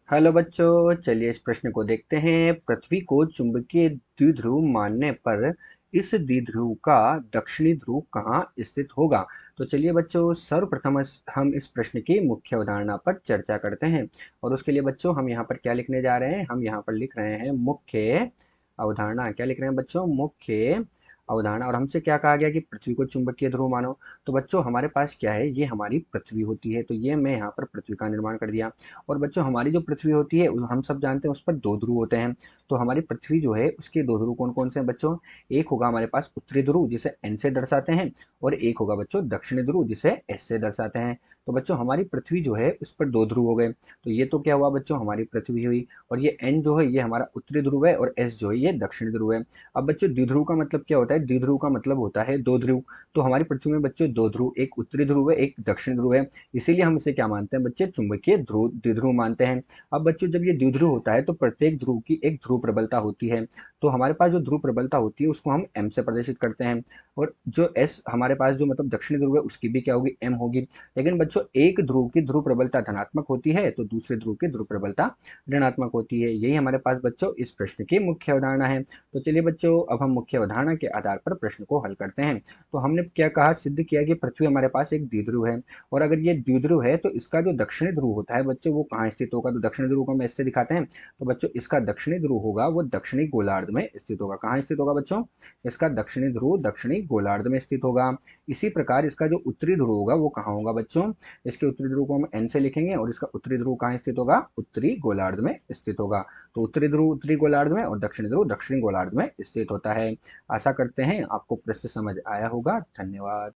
Hello बच्चों, चलिए इस प्रश्न को देखते हैं। पृथ्वी को चुंबकीय द्विध्रुव मानने पर इस द्विध्रुव का दक्षिणी ध्रुव कहाँ स्थित होगा? तो चलिए बच्चों, सर्वप्रथम हम इस प्रश्न की मुख्य अवधारणा पर चर्चा करते हैं। और उसके लिए बच्चों हम यहाँ पर क्या लिखने जा रहे हैं? हम यहाँ पर लिख रहे हैं मुख्य अवधारणा। क्या लिख रहे हैं बच्चों? मुख्य अवधारणा। और हमसे क्या कहा गया कि पृथ्वी को चुंबकीय ध्रुव मानो। तो बच्चों हमारे पास क्या है, ये हमारी पृथ्वी होती है। तो ये मैं यहाँ पर पृथ्वी का निर्माण कर दिया। और बच्चों हमारी जो पृथ्वी होती है हम सब जानते हैं उस पर दो ध्रुव होते हैं। तो हमारी पृथ्वी जो है उसके दो ध्रुव कौन कौन से हैं बच्चों? एक होगा हमारे पास उत्तरी ध्रुव जिसे एन से दर्शाते हैं, और एक होगा बच्चों दक्षिणी ध्रुव जिसे एस से दर्शाते हैं। तो बच्चों हमारी पृथ्वी जो है उस पर दो ध्रुव हो गए। तो ये तो क्या हुआ बच्चों, हमारी पृथ्वी हुई। और ये एन जो है ये हमारा उत्तरी ध्रुव है, और एस जो है ये दक्षिणी ध्रुव है। अब बच्चों द्विध्रुव का मतलब क्या होता है? द्विध्रुव का मतलब होता है दो ध्रुव। तो हमारी पृथ्वी में बच्चों दो ध्रुव, एक उत्तरी ध्रुव है एक दक्षिणी ध्रुव है। इसीलिए हम इसे क्या मानते हैं बच्चे? चुंबकीय ध्रुव द्विध्रुव मानते हैं। अब बच्चों जब ये द्विध्रुव होता है तो प्रत्येक ध्रुव की एक ध्रुव प्रबलता होती है। तो हमारे पास जो ध्रुव प्रबलता होती है उसको हम एम से प्रदर्शित करते हैं। और जो एस हमारे पास जो मतलब दक्षिणी ध्रुव है उसकी भी क्या होगी? एम होगी। लेकिन बच्चों एक ध्रुव की ध्रुव प्रबलता धनात्मक होती है तो दूसरे ध्रुव की ध्रुव प्रबलता ऋणात्मक होती है। यही हमारे पास बच्चों इस प्रश्न की मुख्य अवधारणा है। तो चलिए बच्चों, अब हम मुख्य अवधारणा के आधार पर प्रश्न को हल करते हैं। तो हमने क्या कहा, सिद्ध किया कि पृथ्वी हमारे पास एक द्विध्रुव है। और अगर ये द्विध्रुव है तो इसका जो दक्षिणी ध्रुव होता है बच्चों वो कहाँ स्थित होगा? तो दक्षिणी ध्रुव को हम इससे दिखाते हैं। तो बच्चों इसका दक्षिणी ध्रुव होगा वो दक्षिणी गोलार्ध में स्थित होगा। कहाँ स्थित होगा बच्चों? इसका दक्षिणी ध्रुव दक्षिणी गोलार्ध में स्थित होगा। इसी प्रकार इसका जो उत्तरी ध्रुव होगा वो कहाँ होगा बच्चों? इसके उत्तरी ध्रुव को हम एन से लिखेंगे, और इसका उत्तरी ध्रुव कहाँ स्थित होगा? उत्तरी गोलार्ध में स्थित होगा। तो उत्तरी ध्रुव उत्तरी गोलार्ध में और दक्षिणी ध्रुव दक्षिणी गोलार्ध में स्थित होता है। आशा करते हैं आपको प्रश्न समझ आया होगा। धन्यवाद।